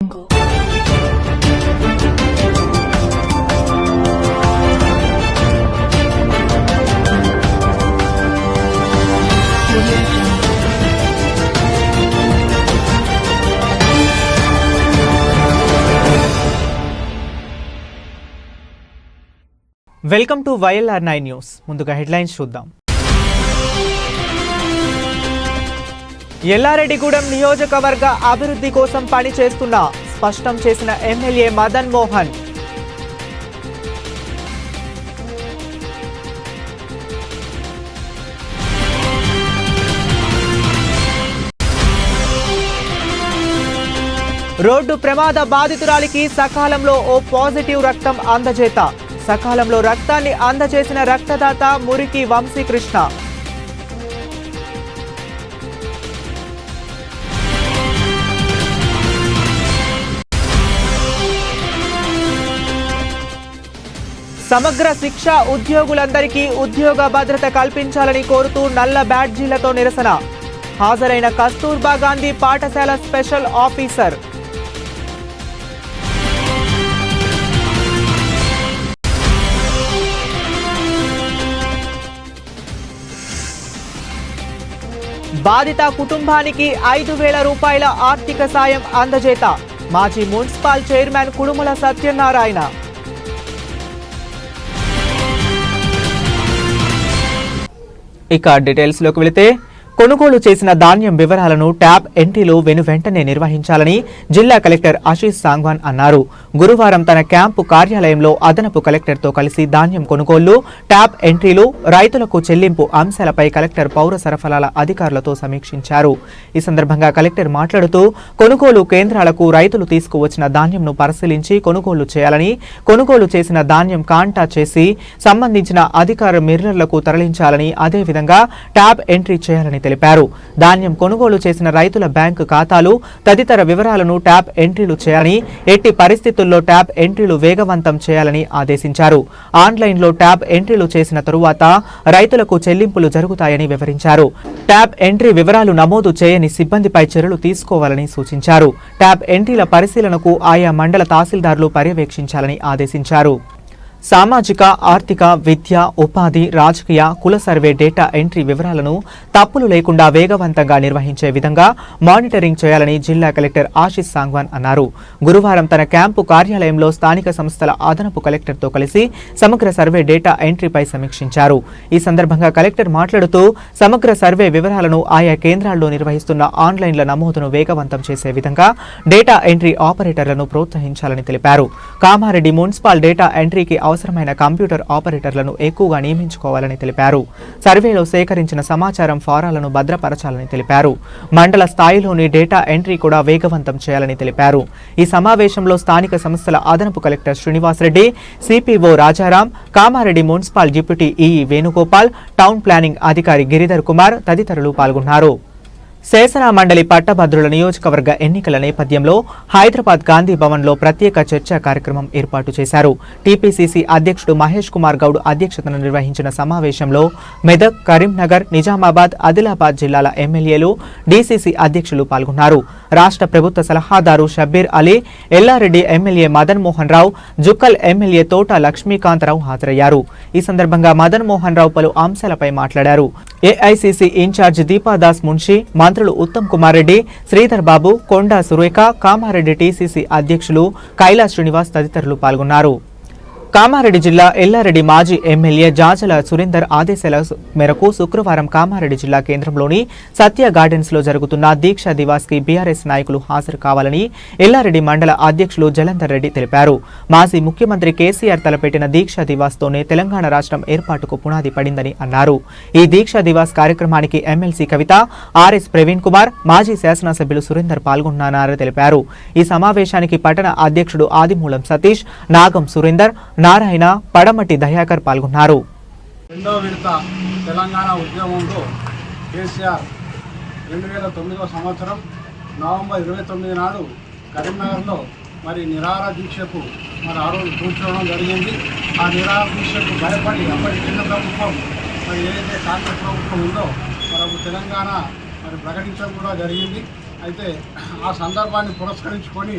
Welcome to YLR9 news. ముందుగా headlines చూద్దాం. ఎల్లారెడ్డిగూడెం నియోజకవర్గ అభివృద్ధి కోసం పనిచేస్తున్న స్పష్టం చేసిన ఎమ్మెల్యే మదన్ మోహన్. రోడ్డు ప్రమాద బాధితురాలికి సకాలంలో ఓ పాజిటివ్ రక్తం అందజేత. సకాలంలో రక్తాన్ని అందజేసిన రక్తదాత మురికి వంశీకృష్ణ. సమగ్ర శిక్ష ఉద్యోగులందరికీ ఉద్యోగ భద్రత కల్పించాలని కోరుతూ నల్ల బ్యాడ్జీలతో నిరసన. హాజరైన కస్తూర్బా గాంధీ పాఠశాల స్పెషల్ ఆఫీసర్. బాధిత కుటుంబానికి 5,000 రూపాయల ఆర్థిక సాయం అందజేత. మాజీ మున్సిపల్ చైర్మన్ కుడుముల సత్యనారాయణ. ఇక డీటెయిల్స్ లోకి వెళితే, కొనుగోలు చేసిన ధాన్యం వివరాలను ట్యాబ్ ఎంట్రీలో వెంటనే నిర్వహించాలని జిల్లా కలెక్టర్ ఆశీష్ సాంగ్వాన్ అన్నారు. గురువారం తన క్యాంపు కార్యాలయంలో అదనపు కలెక్టర్తో కలిసి ధాన్యం కొనుగోళ్లు, ట్యాబ్ ఎంట్రీలు, రైతులకు చెల్లింపు అంశాలపై కలెక్టర్ పౌర సరఫరాల అధికారులతో సమీక్షించారు. ఈ సందర్భంగా కలెక్టర్ మాట్లాడుతూ, కొనుగోలు కేంద్రాలకు రైతులు తీసుకువచ్చిన ధాన్యంను పరిశీలించి కొనుగోలు చేయాలని, కొనుగోలు చేసిన ధాన్యం కాంటా చేసి సంబంధించిన అధికార మిర్రర్లకు తరలించాలని, అదేవిధంగా ట్యాబ్ ఎంట్రీ చేయాలని తెలిపారు. ధాన్యం కొనుగోలు చేసిన రైతుల బ్యాంకు ఖాతాలు తదితర వివరాలను ట్యాబ్ ఎంట్రీలు చేయాలని, ఎట్టి పరిస్థితుల్లో ట్యాబ్ ఎంట్రీలు వేగవంతం చేయాలని ఆదేశించారు. ఆన్లైన్లో ట్యాబ్ ఎంట్రీలు చేసిన తరువాత రైతులకు చెల్లింపులు జరుగుతాయని వివరించారు. ట్యాబ్ ఎంట్రీ వివరాలు నమోదు చేయని సిబ్బందిపై చర్యలు తీసుకోవాలని సూచించారు. ట్యాబ్ ఎంట్రీల పరిశీలనకు ఆయా మండల తహసీల్దార్లు పర్యవేక్షించాలని ఆదేశించారు. సామాజిక, ఆర్థిక, విద్య, ఉపాధి, రాజకీయ, కుల సర్వే డేటా ఎంట్రీ వివరాలను తప్పులు లేకుండా వేగవంతంగా నిర్వహించే విధంగా మానిటరింగ్ చేయాలని జిల్లా కలెక్టర్ ఆశీష్ సాంగ్వాన్ అన్నారు. గురువారం తన క్యాంపు కార్యాలయంలో స్థానిక సంస్థల అదనపు కలెక్టర్తో కలిసి సమగ్ర సర్వే డేటా ఎంట్రీపై సమీక్షించారు. ఈ సందర్భంగా కలెక్టర్ మాట్లాడుతూ, సమగ్ర సర్వే వివరాలను ఆయా కేంద్రాల్లో నిర్వహిస్తున్న ఆన్లైన్ల నమోదును వేగవంతం చేసే విధంగా డేటా ఎంట్రీ ఆపరేటర్లను ప్రోత్సహించాలని తెలిపారు. కామారెడ్డి మున్సిపల్ డేటా ఎంట్రీకి అవసరమైన కంప్యూటర్ ఆపరేటర్లను ఎక్కువగా నియమించుకోవాలని తెలిపారు. సర్వేలో సేకరించిన సమాచారం ఫారాలను భద్రపరచాలని తెలిపారు. మండల స్థాయిలోని డేటా ఎంట్రీ కూడా వేగవంతం చేయాలని తెలిపారు. ఈ సమావేశంలో స్థానిక సంస్థల అదనపు collector Srinivasa Reddy, CPO Rajaram, Kamareddy municipal deputy EE Venugopal, town planning అధికారి గిరిధర్ కుమార్ తదితరులు పాల్గొన్నారు. శాసన మండలి పట్టభద్రుల నియోజకవర్గ ఎన్నికల నేపథ్యంలో హైదరాబాద్ గాంధీ భవన్లో ప్రత్యేక చర్చా కార్యక్రమం ఏర్పాటు చేశారు. టీపీసీసీ అధ్యక్షుడు మహేష్ కుమార్ గౌడ్ అధ్యక్షతన నిర్వహించిన సమావేశంలో మెదక్, కరీంనగర్, నిజామాబాద్, ఆదిలాబాద్ జిల్లాల ఎమ్మెల్యేలు, డీసీసీ అధ్యక్షులు పాల్గొన్నారు. రాష్ట్ర ప్రభుత్వ సలహాదారు షబ్బీర్ అలీ, ఎల్లారెడ్డి ఎమ్మెల్యే మదన్ మోహన్ రావు, జుక్కల్ ఎమ్మెల్యే తోట లక్ష్మీకాంతరావు హాజరయ్యారు. ఈ సందర్భంగా మదన్ మోహన్ రావు పలు అంశాలపై మాట్లాడారు. ఏఐసీసీ ఇన్ఛార్జ్ దీపాదాస్ మున్షి, మంత్రులు ఉత్తమ్ కుమార్ రెడ్డి, శ్రీధర్ బాబు, కొండా సురేఖ, కామారెడ్డి టీసీసీ అధ్యక్షులు కైలాస్ శ్రీనివాస్ తదితరులు పాల్గొన్నారు. కామారెడ్డి జిల్లా ఎల్లారెడ్డి మాజీ ఎమ్మెల్యే జాజల సురేందర్ ఆదేశాల మేరకు శుక్రవారం కామారెడ్డి జిల్లా కేంద్రంలోని సత్య గార్డెన్స్ లో జరుగుతున్న దీక్ష దివాస్ కి బీఆర్ఎస్ నాయకులు హాజరు కావాలని ఎల్లారెడ్డి మండల అధ్యక్షులు జలంధర్ రెడ్డి తెలిపారు. మాజీ ముఖ్యమంత్రి కేసీఆర్ తలపెట్టిన దీక్ష దివాస్ తోనే తెలంగాణ రాష్ట్రం ఏర్పాటుకు పునాది పడిందని అన్నారు. ఈ దీక్ష దివాస్ కార్యక్రమానికి ఎమ్మెల్సీ కవిత, ఆర్ఎస్ ప్రవీణ్ కుమార్, మాజీ శాసనసభ్యులు సురేందర్ పాల్గొన్నారని తెలిపారు. ఈ సమావేశానికి పట్టణ అధ్యక్షుడు ఆదిమూలం సతీష్, నాగం సురేందర్, నారాయణ, పడమటి దయాకర్ పాల్గొన్నారు. రెండవ విడత తెలంగాణ ఉద్యమంలో కేసీఆర్ 2009వ సంవత్సరం నవంబర్ 29 నాడు కరీంనగర్లో మరి నిరాహార దీక్షకు మరి ఆ రోజు కూర్చోవడం జరిగింది. ఆ నిరాహార దీక్షకు భయపడి అప్పటి కేంద్ర ప్రభుత్వం మరి ఏదైతే కాంగ్రెస్ ప్రభుత్వం ఉందో మరి తెలంగాణ మరి ప్రకటించడం కూడా జరిగింది. అయితే ఆ సందర్భాన్ని పురస్కరించుకొని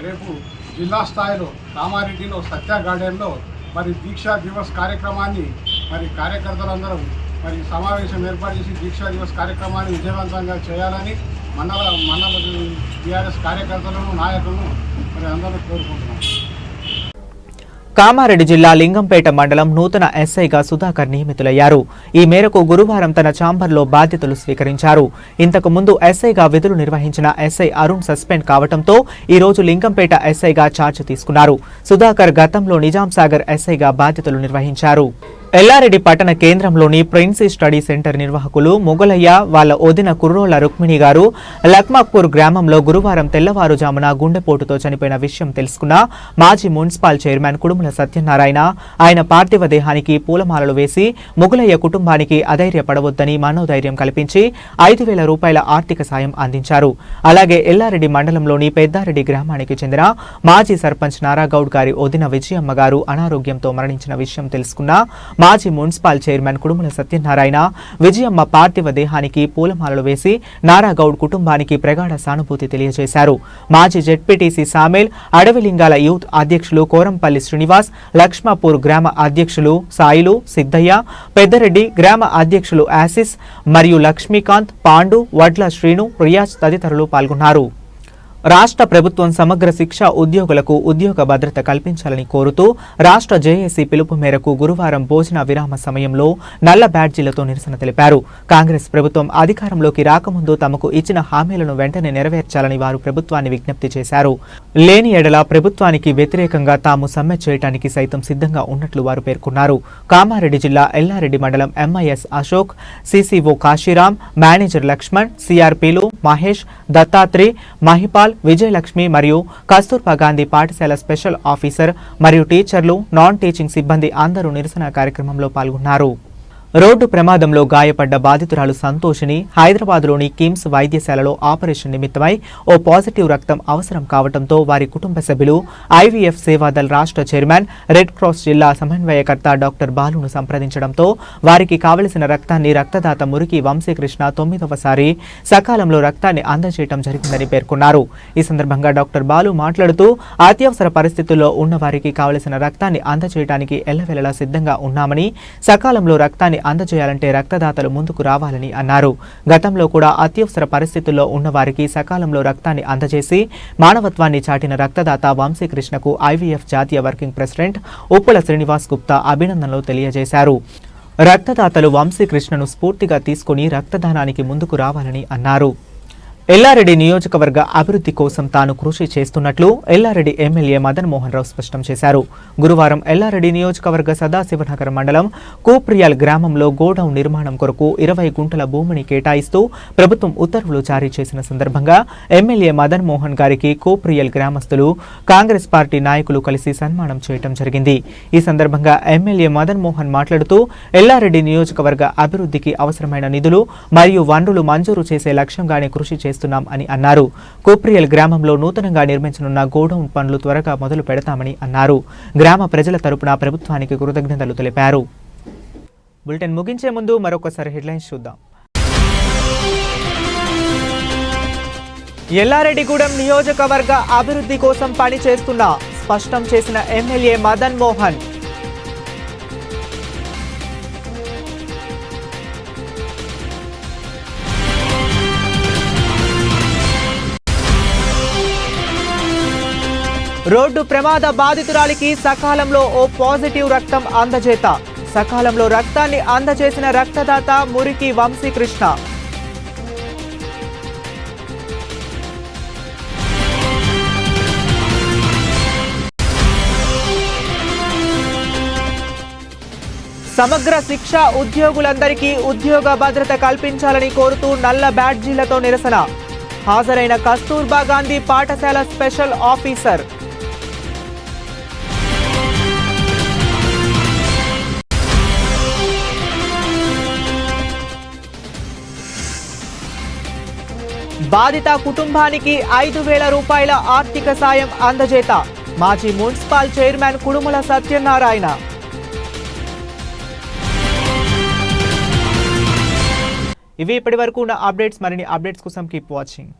రేపు జిల్లా స్థాయిలో కామారెడ్డిలో సత్య గార్డెన్లో మరి దీక్షా దివస్ కార్యక్రమాన్ని మరి కార్యకర్తలందరూ మరి సమావేశం ఏర్పాటు చేసి దీక్షా దివస్ కార్యక్రమాన్ని విజయవంతంగా చేయాలని మండల టీఆర్ఎస్ కార్యకర్తలను నాయకులను మరి అందరూ కోరుకుంటున్నాం. కామారెడ్డి జిల్లా లింగంపేట మండలం నూతన ఎస్ఐగా సుధాకర్ నియమితులయ్యారు. ఈ మేరకు గురువారం తన ఛాంబర్లో బాధ్యతలు స్వీకరించారు. ఇంతకు ముందు ఎస్ఐగా విధులు నిర్వహించిన ఎస్ఐ అరుణ్ సస్పెండ్ కావడంతో ఈ రోజు లింగంపేట ఎస్ఐగా ఛార్జ్ తీసుకున్నారు. సుధాకర్ గతంలో నిజాం సాగర్ ఎస్ఐగా బాధ్యతలు నిర్వహించారు. ఎల్లారెడ్డి పట్టణ కేంద్రంలోని ప్రిన్సీ స్టడీ సెంటర్ నిర్వాహకులు మొగలయ్య వాళ్ళ వదిన కుర్రోళ్ల రుక్మిణి గారు లక్మాక్పూర్ గ్రామంలో గురువారం తెల్లవారుజామున గుండెపోటుతో చనిపోయిన విషయం తెలుసుకున్న మాజీ మున్సిపల్ చైర్మన్ కుడుముల సత్యనారాయణ ఆయన పార్థివ దేహానికి పూలమాలలు వేసి మొగలయ్య కుటుంబానికి అధైర్యపడవద్దని మనోధైర్యం కల్పించి 5,000 రూపాయల ఆర్థిక సాయం అందించారు. అలాగే ఎల్లారెడ్డి మండలంలోని పెద్దారెడ్డి గ్రామానికి చెందిన మాజీ సర్పంచ్ నారాగౌడ్ గారి వదిన విజయమ్మ గారు అనారోగ్యంతో మరణించిన విషయం తెలుసుకున్న మాజీ మున్సిపల్ చైర్మన్ కుడుముల సత్యనారాయణ విజయమ్మ పార్థివ దేహానికి పూలమాలలు వేసి నారాగౌడ్ కుటుంబానికి ప్రగాఢ సానుభూతి తెలియజేశారు. మాజీ జెడ్పీటీసీ సామేల్, అడవిలింగాల యూత్ అధ్యక్షులు కోరంపల్లి శ్రీనివాస్, లక్ష్మాపూర్ గ్రామ అధ్యక్షులు సాయిలు, సిద్ధయ్య, పెద్దరెడ్డి గ్రామ అధ్యక్షులు ఆసిస్ మరియు లక్ష్మీకాంత్, పాండు, వడ్ల శ్రీను, రియాజ్ తదితరులు పాల్గొన్నారు. రాష్ట్ర ప్రభుత్వం సమగ్ర శిక్ష ఉద్యోగులకు ఉద్యోగ భద్రత కల్పించాలని కోరుతూ రాష్ట్ర జేఏసీ పిలుపు మేరకు గురువారం భోజన విరామ సమయంలో నల్ల బ్యాడ్జీలతో నిరసన తెలిపారు. కాంగ్రెస్ ప్రభుత్వం అధికారంలోకి రాకముందు తమకు ఇచ్చిన హామీలను వెంటనే నెరవేర్చాలని వారు ప్రభుత్వాన్ని విజ్ఞప్తి చేశారు. లేని ఎడల ప్రభుత్వానికి వ్యతిరేకంగా తాము సమ్మె చేయడానికి సైతం సిద్ధంగా ఉన్నట్లు వారు పేర్కొన్నారు. కామారెడ్డి జిల్లా ఎల్లారెడ్డి మండలం ఎంఐఎస్ అశోక్, సిసిఓ కాశీరాం, మేనేజర్ లక్ష్మణ్, సిఆర్పీలు మహేష్, దత్తాత్రి, మహిపాల్, విజయలక్ష్మి మరియు కస్తూర్బా గాంధీ పాఠశాల స్పెషల్ ఆఫీసర్ మరియు టీచర్లు, నాన్ టీచింగ్ సిబ్బంది అందరూ నిరసన కార్యక్రమంలో పాల్గొన్నారు. రోడ్డు ప్రమాదంలో గాయపడ్డ బాధితురాలు సంతోషిని హైదరాబాద్లోని కిమ్స్ వైద్యశాలలో ఆపరేషన్ నిమిత్తమై ఓ పాజిటివ్ రక్తం అవసరం కావడంతో వారి కుటుంబ సభ్యులు ఐవీఎఫ్ సేవాదల్ రాష్ట్ర చైర్మన్, రెడ్ క్రాస్ జిల్లా సమన్వయకర్త డాక్టర్ బాలును సంప్రదించడంతో వారికి కావలసిన రక్తాన్ని రక్తదాత మురికి వంశీకృష్ణ 9వసారి సకాలంలో రక్తాన్ని అందజేయడం జరిగిందని పేర్కొన్నారు. ఈ సందర్భంగా డాక్టర్ బాలు మాట్లాడుతూ అత్యవసర పరిస్థితుల్లో ఉన్న వారికి కావలసిన రక్తాన్ని అందజేయడానికి ఎల్లవేళలా సిద్ధంగా ఉన్నామని, సకాలంలో రక్తాన్ని అందజేయాలంటే రక్తదాతలు ముందుకు రావాలని అన్నారు. గతంలో కూడా అత్యవసర పరిస్థితుల్లో ఉన్న వారికి సకాలంలో రక్తాన్ని అందజేసి మానవత్వాన్ని చాటిన రక్తదాత వంశీకృష్ణకు ఐవీఎఫ్ జాతీయ వర్కింగ్ ప్రెసిడెంట్ ఉప్పల శ్రీనివాస్ గుప్తా అభినందనలు తెలియజేశారు. రక్తదాతలు వంశీకృష్ణను స్ఫూర్తిగా తీసుకుని రక్తదానానికి ముందుకు రావాలని అన్నారు. ఎల్లారెడ్డి నియోజకవర్గ అభివృద్ధి కోసం తాను కృషి చేస్తున్నట్లు ఎల్లారెడ్డి ఎమ్మెల్యే మదన్ మోహన్ రావు స్పష్టం చేశారు. గురువారం ఎల్లారెడ్డి నియోజకవర్గ సదాశివనగర్ మండలం కూప్రియాల్ గ్రామంలో గోడౌన్ నిర్మాణం కొరకు 20 గుంటల భూమిని కేటాయిస్తూ ప్రభుత్వం ఉత్తర్వులు జారీ చేసిన సందర్భంగా ఎమ్మెల్యే మదన్ మోహన్ గారికి కూప్రియాల్ గ్రామస్తులు, కాంగ్రెస్ పార్టీ నాయకులు కలిసి సన్మానం చేయడం జరిగింది. ఈ సందర్భంగా ఎమ్మెల్యే మదన్ మోహన్ మాట్లాడుతూ ఎల్లారెడ్డి నియోజకవర్గ అభివృద్ధికి అవసరమైన నిధులు మరియు వనరులు మంజూరు చేసే లక్ష్యంగానే కృషి చేస్తున్నాం అని అన్నారు. కోప్రియల్ గ్రామంలో నూతనంగా నిర్మించనున్న గోడౌన్ పనులు త్వరగా మొదలు పెడతామని అన్నారు. గ్రామ ప్రజల తరపున ప్రభుత్వానికి కృతజ్ఞతలు తెలిపారు. బులెటిన్ ముగించే ముందు మరొకసారి హెడ్లైన్స్ చూద్దాం. ఎల్లారెడ్డిగూడెం నియోజకవర్గ అభివృద్ధి కోసం పనిచేస్తున్నా స్పష్టం చేసిన ఎమ్మెల్యే మదన్ మోహన్. రోడ్డు ప్రమాద బాధితురాలికి సకాలంలో ఓ పాజిటివ్ రక్తం అందజేత. సకాలంలో రక్తాన్ని అందజేసిన రక్తదాత మురికి వంశీకృష్ణ. సమగ్ర శిక్ష ఉద్యోగులందరికీ ఉద్యోగ భద్రత కల్పించాలని కోరుతూ నల్ల బ్యాడ్జీలతో నిరసన. హాజరైన కస్తూర్బా గాంధీ పాఠశాల స్పెషల్ ఆఫీసర్. బాధిత కుటుంబానికి 5,000 రూపాయల ఆర్థిక సాయం అందజేత. మాజీ మున్సిపల్ చైర్మన్ కుడుముల సత్యనారాయణ. ఇవి ఇప్పటి వరకు ఉన్న అప్డేట్స్. మరిన్ని అప్డేట్స్ కోసం కీప్ వాచింగ్.